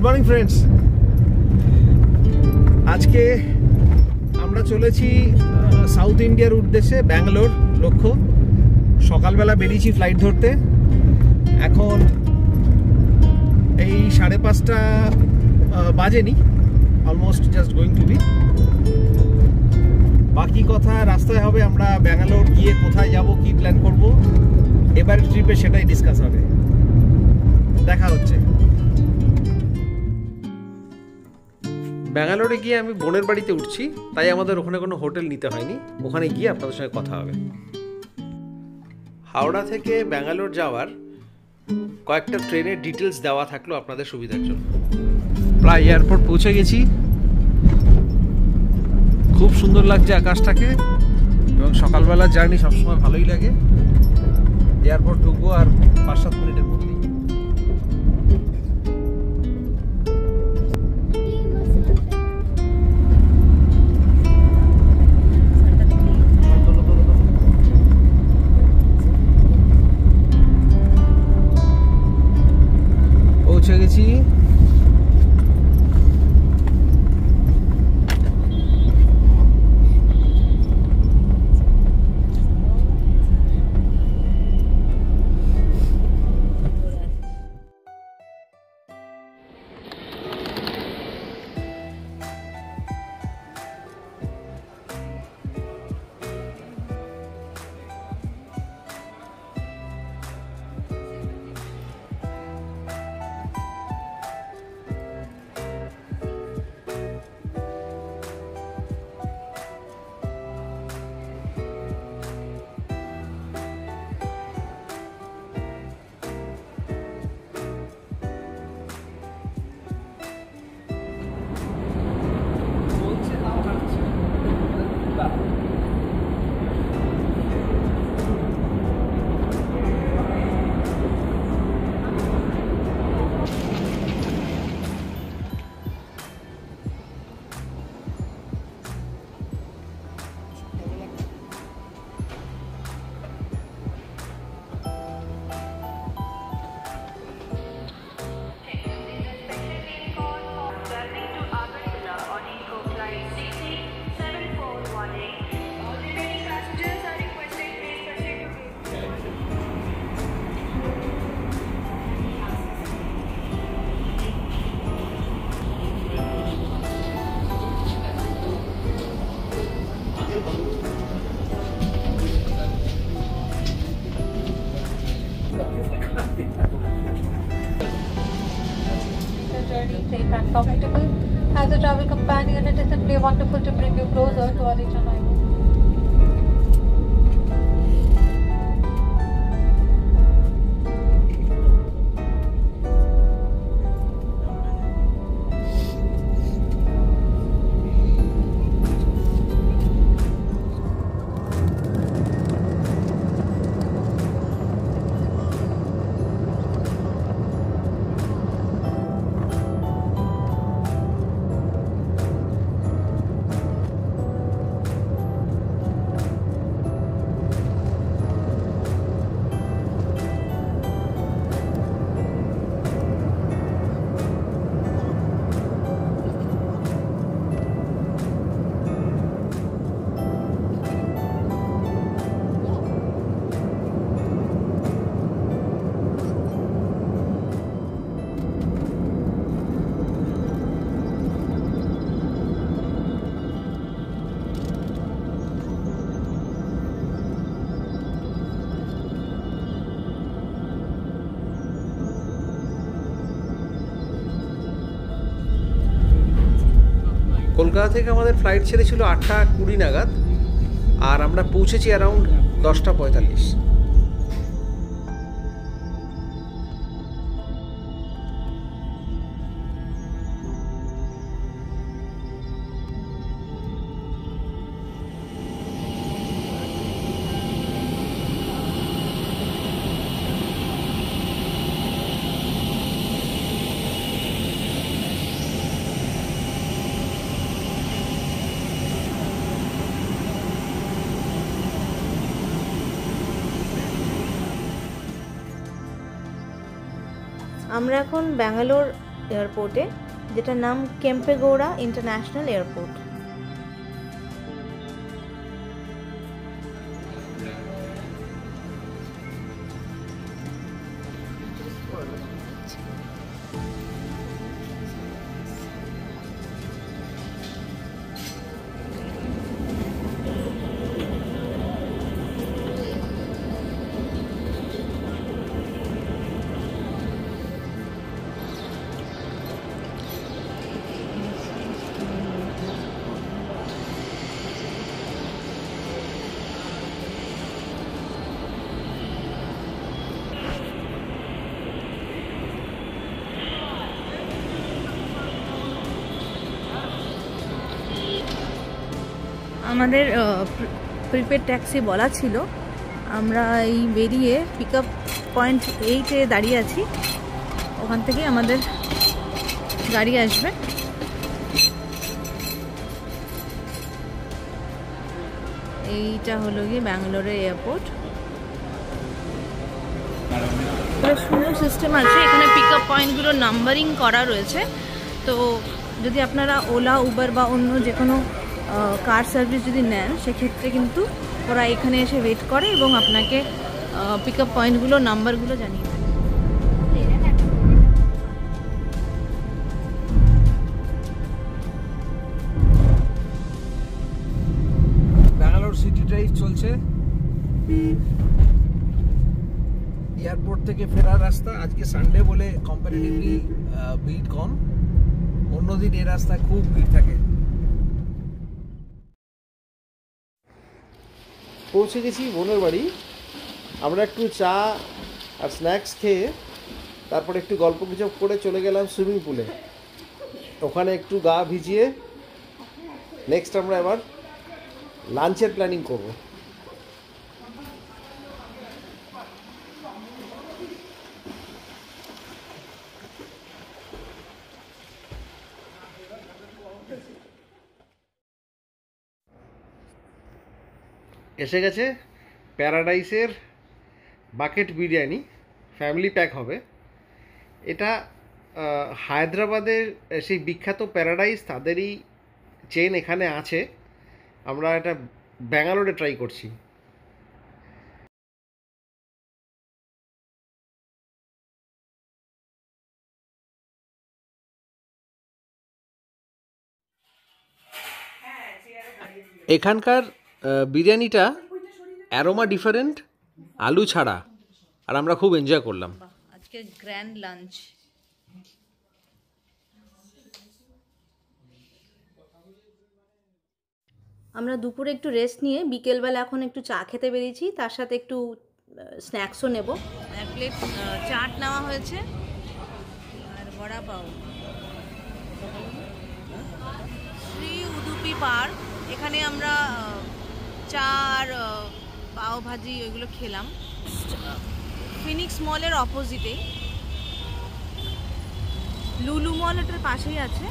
Good morning friends. আজকে আমরা চলেছি সাউথ ইন্ডিয়ার উদ্দেশ্যে, ব্যাঙ্গালোর লক্ষ্য। সকালবেলা বেরিয়েছি ফ্লাইট ধরতে, এখন এই 5:30 বাজেনি, almost just going to be. বাকি কথা রাস্তায় হবে, আমরা ব্যাঙ্গালোর গিয়ে কোথায় যাব, কি প্ল্যান করব এবারের ট্রিপে সেটাই ডিসকাস হবে। দেখা হচ্ছে। ব্যাঙ্গালোরে গিয়ে আমি বোনের বাড়িতে উঠছি, তাই আমাদের ওখানে কোনো হোটেল নিতে হয়নি, ওখানে গিয়ে আপনাদের সঙ্গে কথা হবে। হাওড়া থেকে ব্যাঙ্গালোর যাওয়ার কয়েকটা ট্রেনের ডিটেলস দেওয়া থাকলো আপনাদের সুবিধার জন্য। প্রায় এয়ারপোর্ট পৌঁছে গেছি, খুব সুন্দর লাগছে আকাশটাকে, এবং সকালবেলা জার্নি সবসময় ভালোই লাগে। এয়ারপোর্ট ঢুকবো আর 5-7 মিনিটের মধ্যেই। পৌঁছে গেছি। Safe and comfortable. As a travel companion, it is simply wonderful to bring you closer to our region. Kolkata থেকে আমাদের ফ্লাইট ছেড়েছিল 8:20 নাগাদ, আর আমরা পৌঁছেছি অ্যারাউন্ড 10:45। আমরা এখন ব্যাঙ্গালোর এয়ারপোর্টে, যেটার নাম কেম্পেগৌড়া ইন্টারন্যাশনাল এয়ারপোর্ট। আমাদের প্রিপেড ট্যাক্সি বলা ছিল, আমরা এই বেরিয়ে পিক আপ পয়েন্ট 8-এ দাঁড়িয়ে আছি, ওখান থেকে আমাদের গাড়ি আসবে। এইটা হলো গিয়ে ব্যাঙ্গালোরের এয়ারপোর্ট। সুন্দর সিস্টেম আছে, এখানে পিক আপ পয়েন্টগুলো নাম্বারিং করা রয়েছে। তো যদি আপনারা ওলা, উবার বা অন্য যে কোনো কার সার্ভিস যদি নেন, সেক্ষেত্রে কিন্তু ওরা এখানে এসে ওয়েট করে এবং আপনাকে পিক আপ পয়েন্টগুলো নাম্বারগুলো জানিয়ে দেয়। ব্যাঙ্গালোর সিটি ড্রাইভ চলছে। এয়ারপোর্ট থেকে ফেরার রাস্তা, আজকে সানডে বলে কম্পারেটিভলি ভিড় কম, অন্যদিন এই রাস্তায় খুব ভিড় থাকে। পৌঁছে গেছি বোনের বাড়ি। আমরা একটু চা আর স্ন্যাক্স খেয়ে তারপরে একটু গল্প গুজব করে চলে গেলাম সুইমিং পুলে। ওখানে একটু গা ভিজিয়ে নেক্সট আমরা এবার লাঞ্চের প্ল্যানিং করব। এসে গেছে প্যারাডাইসের বাকেট বিরিয়ানি, ফ্যামিলি প্যাক হবে। এটা হায়দ্রাবাদের সেই বিখ্যাত প্যারাডাইস, তাদেরই চেন এখানে আছে। আমরা এটা ব্যাঙ্গালোরে ট্রাই করছি। এখানকার বিরিয়ানিটা অ্যারোমা ডিফারেন্ট, আলু ছাড়া, আর আমরা খুব এনজয় করলাম। আজকে গ্র্যান্ড লাঞ্চ। আমরা দুপুরে একটু রেস্ট নিয়ে বিকেলবেলা এখন একটু চা খেতে বেরিয়েছি, তার সাথে একটু স্ন্যাক্সও নেব। এক প্লেট চাট নেওয়া হয়েছে আর বড়া পাও। শ্রী উদুপি পার্ক, এখানে আমরা চা আর পাও ভাজি ওইগুলো খেলাম। ফিনিক্স মলের অপোজিটেই, লুলু মল এটার পাশেই আছে।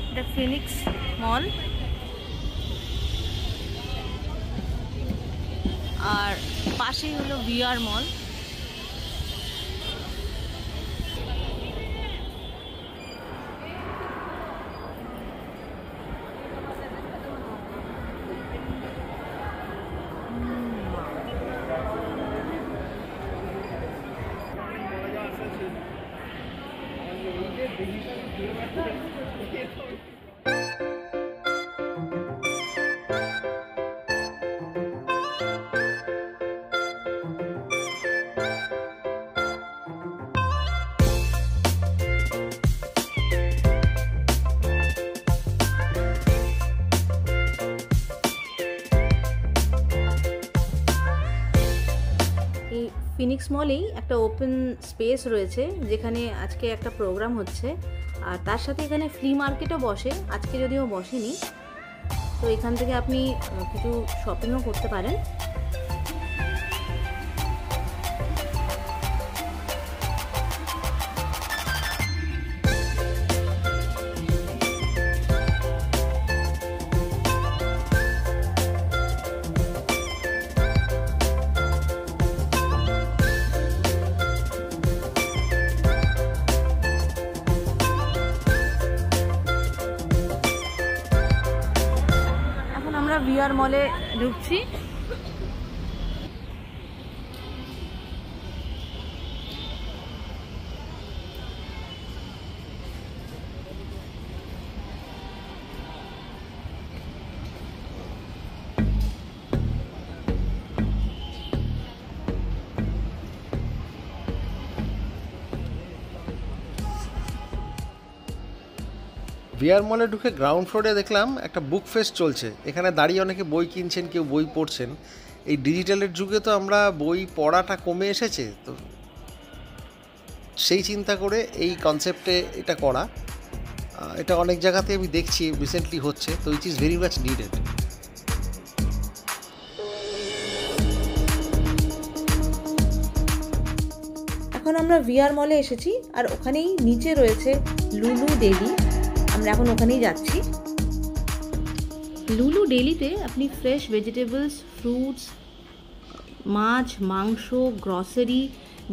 এটা ফিনিক্স মল, আর পাশেই হলো ভিআর মল। ফিনিক্স মলেই একটা ওপেন স্পেস রয়েছে, যেখানে আজকে একটা প্রোগ্রাম হচ্ছে, আর তার সাথে এখানে ফ্লি মার্কেটও বসে। আজকে যদিও বসেনি, তো এখান থেকে আপনি কিছু শপিংও করতে পারেন। ভিআর মলে ঢুকছি। ভিআর মলে ঢুকে গ্রাউন্ড ফ্লোরে দেখলাম একটা বুক ফেস্ট চলছে। এখানে দাঁড়িয়ে অনেকে বই কিনছেন, কেউ বই পড়ছেন। এই ডিজিটালের যুগে তো আমরা বই পড়াটা কমে এসেছে, তো সেই চিন্তা করে এই কনসেপ্টে এটা করা। এটা অনেক জায়গাতে আমি দেখছি রিসেন্টলি হচ্ছে, তো it is very much needed. এখন আমরা ভিআর মলে এসেছি, আর ওখানেই নিচে রয়েছে লুলু ডেলি। আমরা এখন ওখানেই যাচ্ছি। লুলু ডেলিতে আপনি ফ্রেশ ভেজিটেবলস, ফ্রুটস, মাছ, মাংস, গ্রসারি,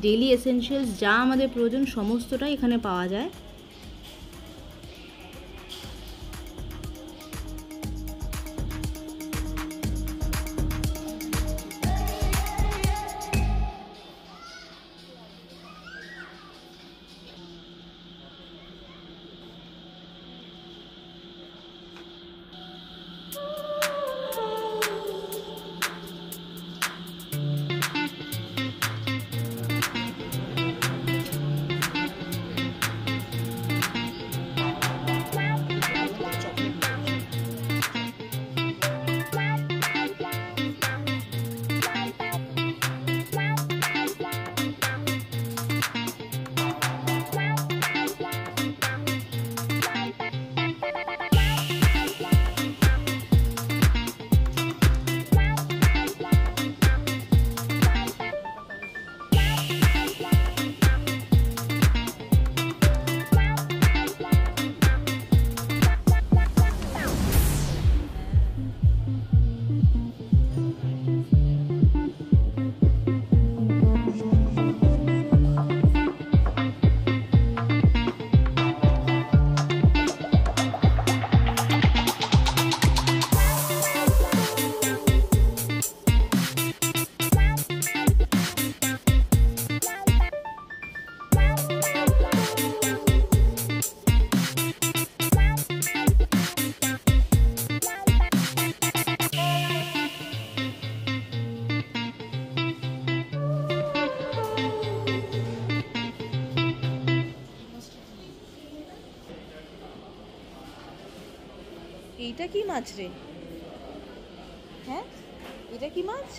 ডেলি এসেনশিয়ালস যা আমাদের প্রয়োজন সমস্তটাই এখানে পাওয়া যায়। এইটা কি মাছ রে? হ্যাঁ, এটা কি মাছ?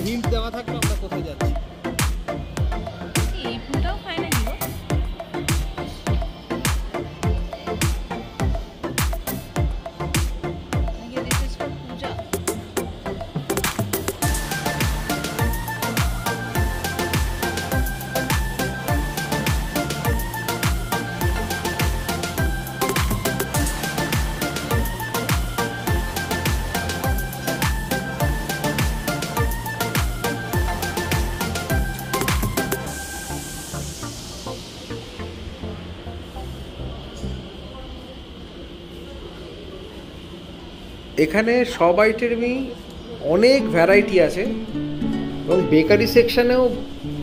হিন্ট দেওয়া থাকলে আমরা কোথায় যাচ্ছি। এই ফুলটাও খায় না গো। এখানে সব আইটেমই অনেক ভ্যারাইটি আছে। এবং বেকারি সেকশনেও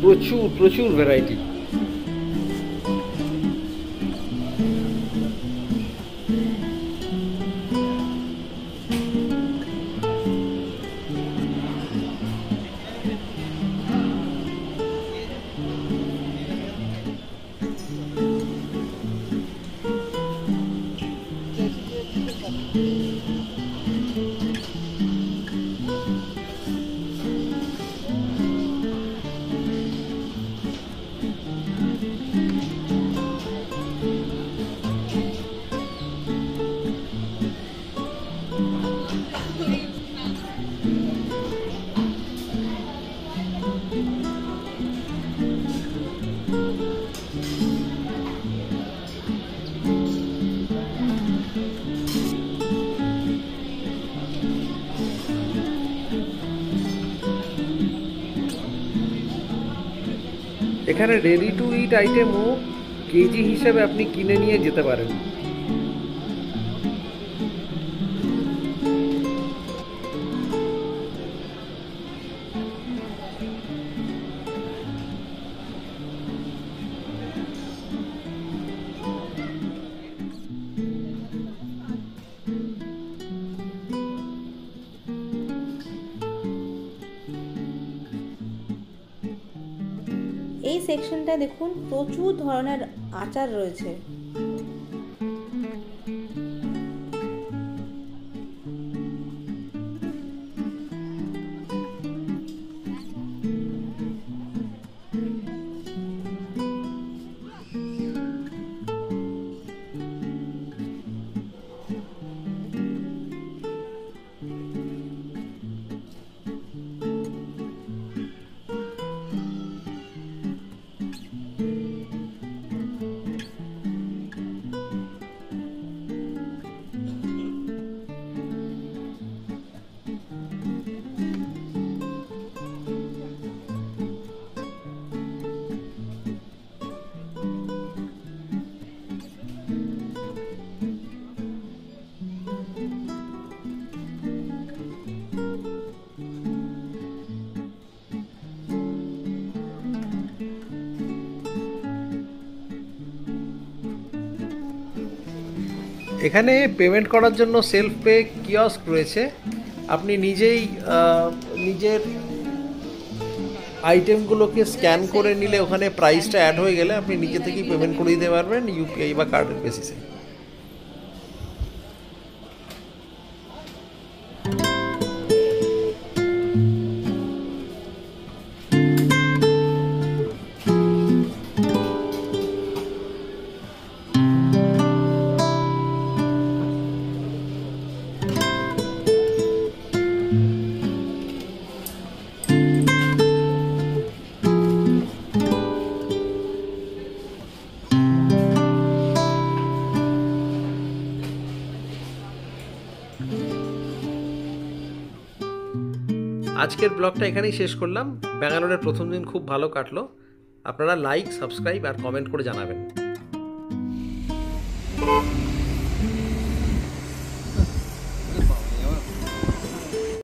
প্রচুর প্রচুর ভ্যারাইটি। এখানে রেডি টু ইট আইটেমও কেজি হিসেবে আপনি কিনে নিয়ে যেতে পারেন। এই সেকশনটা দেখুন প্রচুর ধরনের আচার রয়েছে। এখানে পেমেন্ট করার জন্য সেলফ পে কিয়স্ক রয়েছে। আপনি নিজেই নিজের আইটেমগুলোকে স্ক্যান করে নিলে ওখানে প্রাইসটা অ্যাড হয়ে গেলে আপনি নিজে থেকেই পেমেন্ট করে দিতে পারবেন ইউপিআই বা কার্ডের বেসিসে। আজকের ব্লগটা এখানেই শেষ করলাম। ব্যাঙ্গালোরের প্রথম দিন খুব ভালো কাটলো। আপনারা লাইক, সাবস্ক্রাইব আর কমেন্ট করে জানাবেন।